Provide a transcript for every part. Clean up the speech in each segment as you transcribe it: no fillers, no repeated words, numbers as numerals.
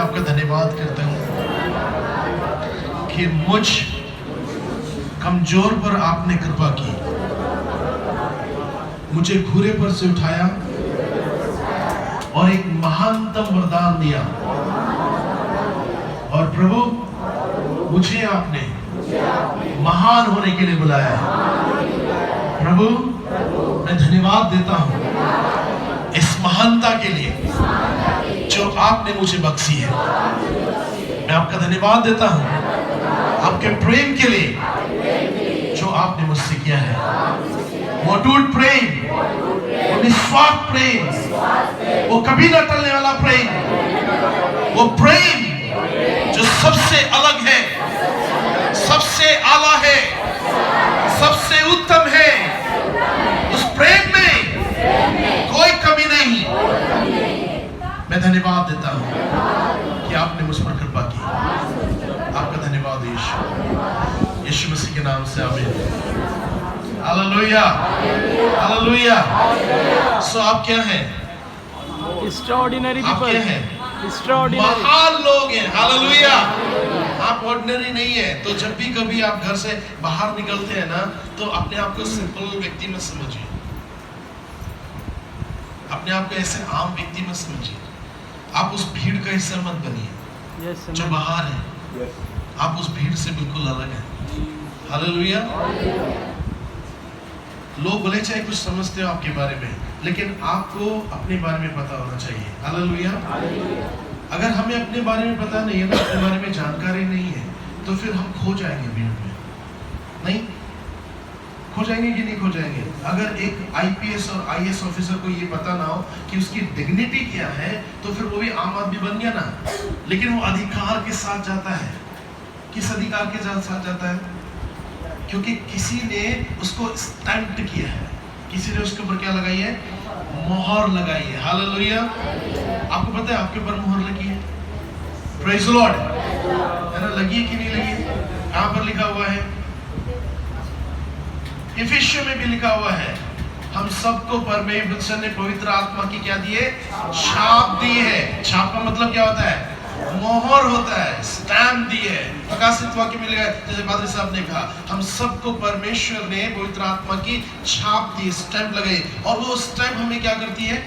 आपका धन्यवाद करता हूँ कि मुझ कमजोर पर आपने कृपा की, मुझे घूरे पर से उठाया और एक महानतम वरदान दिया। और प्रभु, मुझे आपने महान होने के लिए बुलाया है। प्रभु, मैं धन्यवाद देता हूँ इस महानता के लिए जो आपने मुझे बख्शी है। मैं आपका धन्यवाद देता हूँ आपके प्रेम के लिए जो आपने मुझसे किया है। वो अटूट प्रेम, वो निस्वार्थ प्रेम, वो कभी न टलने वाला प्रेम, वो प्रेम जो सबसे अलग है, सबसे आला है, सबसे उत्तम है। उस प्रेम में कोई कमी नहीं। मैं धन्यवाद देता हूँ कि आपने मुझ पर कृपा की। आपका धन्यवाद यीशु, यीशु मसीह के नाम से आमीन। Hallelujah, hallelujah. सो आप क्या हैं? Extraordinary आप क्या people. हैं? Extraordinary. महान लोग हैं। हालेलुया। आप ऑर्डिनरी नहीं है। तो जब भी कभी आप घर से बाहर निकलते हैं ना, तो अपने आप को सिंपल व्यक्ति मत समझिए, अपने आप को ऐसे आम व्यक्ति मत समझिए। आप उस भीड़ का हिस्सा मत बनिए Yes, जो amen. बाहर है। आप उस भीड़ से बिल्कुल अलग हैं। हालेलुया। लोग बोले चाहे कुछ समझते हो आपके बारे में, लेकिन आपको अपने बारे में पता होना चाहिए। हालेलुया। अगर हमें अपने बारे में पता नहीं है ना, अपने बारे में जानकारी नहीं है, तो फिर हम खो जाएंगे भीड़ में। नहीं खो जाएंगे कि नहीं खो जाएंगे? अगर एक आईपीएस और आईएएस ऑफिसर को ये पता ना हो कि उसकी डिग्निटी क्या है, तो फिर वो भी आम आदमी बन गया ना। लेकिन वो अधिकार के साथ जाता है। किस अधिकार के साथ जाता है? क्योंकि किसी ने उसको स्टैम्प्ड किया है, किसी ने उसके ऊपर क्या लगाई है? मोहर लगाई है। हालेलुया। आपको पता है आपके ऊपर मोहर लगी है? Praise the Lord. है ना? लगी है कि नहीं लगी है? कहाँ पर लिखा हुआ है? इफिसियों में भी लिखा हुआ है, हम सबको परमेश्वर ने पवित्र आत्मा की क्या दी है? छाप दी है। छाप का मतलब क्या होता है? मोहर होता है, स्टैम्प दी है। प्रकाशित वाक्य में लिखा है, जैसे पादरी साहब ने कहा, हम सबको परमेश्वर ने पवित्र आत्मा की छाप दी, स्टैम्प लगाई। और वो स्टैम्प हमें क्या करती है?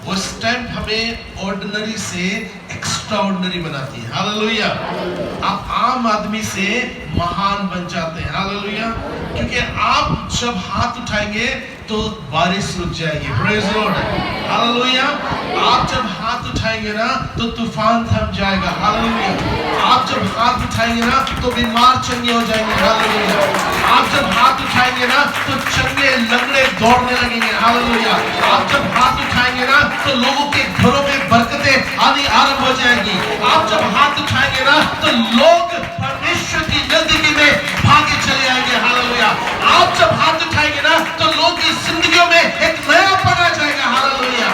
वो स्टैम्प हमें ऑर्डिनरी से एक्स्ट्राऑर्डिनरी बनाती है। हालेलुया। आप आम आदमी से महान बन जाते हैं। हालेलुया। क्योंकि आप जब हाथ उठाएंगे तो बारिश रुक जाएगी। Praise the Lord. हालेलुया। आप जब हाथ उठाएंगे ना तो तूफान थम जाएगा। हालेलुया। आप जब हाथ उठाएंगे ना तो बीमार चंगे हो जाएंगे। हालेलुया। आप जब हाथ उठाएंगे ना तो चंगे लंगड़े दौड़ने लगेंगे। हालेलुया। आप जब हाथ उठाएंगे ना तो लोगों के घरों में बरकतें आनी आरंभ हो जाएगी। आप जब हाथ उठाएंगे ना तो लोग परमेश्वर की नजदीकी में भागे चले आएंगे। हालेलुया। आप जब हाथ उठाएंगे ना तो लोगों की जिंदगियों में एक नया पना जाएगा। Hallelujah.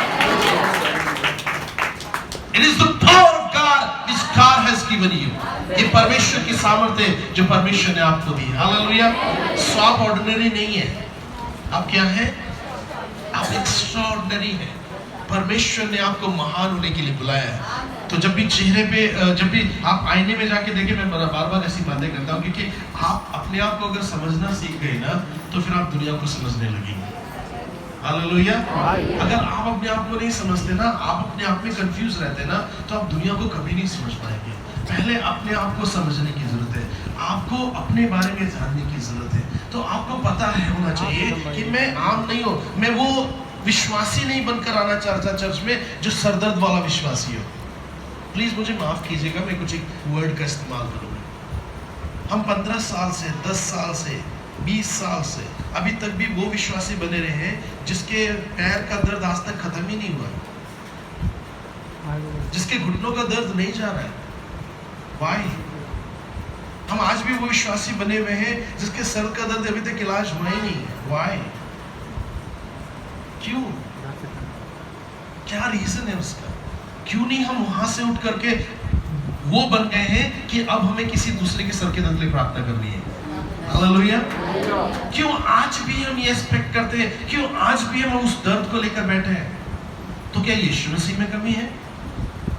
It is the power of God which God has given you. ये परमेश्वर की सामर्थ्य जो परमेश्वर ने आपको दी। हालेलुया। सो आप ऑर्डिनरी नहीं है। आप क्या हैं? आप एक्स्ट्राऑर्डिनरी हैं। परमेश्वर ने आपको महान होने के लिए बुलाया है। तो जब भी चेहरे पे, जब भी आप आईने में जाके देखें, मैं बार बार ऐसी बातें करता हूँ, क्योंकि आप अपने आप को अगर समझना सीख गए ना, तो फिर आप दुनिया को समझने लगेंगे। हालेलुया। अगर आप अपने आप को नहीं समझते ना, आप अपने आप में कंफ्यूज रहते ना, तो आप दुनिया को कभी नहीं समझ पाएंगे। पहले अपने आप को समझने की जरूरत है, आपको अपने बारे में जानने की जरूरत है। तो आपको पता है होना चाहिए कि मैं आम नहीं हूँ, मैं वो विश्वासी नहीं बनकर आना चाहता चर्च में जो सरदर्द वाला विश्वासी हो। प्लीज मुझे माफ कीजिएगा, मैं कुछ एक वर्ड का इस्तेमाल करूंगा। हम 15 साल से, 10 साल से, 20 साल से अभी तक भी वो विश्वासी बने रहे हैं जिसके पैर का दर्द आज तक खत्म ही नहीं हुआ, जिसके घुटनों का दर्द नहीं जा रहा है। Why? हम आज भी वो विश्वासी बने हुए हैं जिसके सर का दर्द अभी तक इलाज हुआ ही नहीं है। Why? क्यों? क्या रीजन है उसका? क्यों नहीं हम वहां से उठ करके वो बन गए हैं कि अब हमें किसी दूसरे के सर के दर्द के लिए प्रार्थना करनी है? हालेलुया। क्यों आज भी हम ये एक्सपेक्ट करते हैं? क्यों आज भी हम उस दर्द को लेकर बैठे हैं? तो क्या यीशु मसीह में कमी है?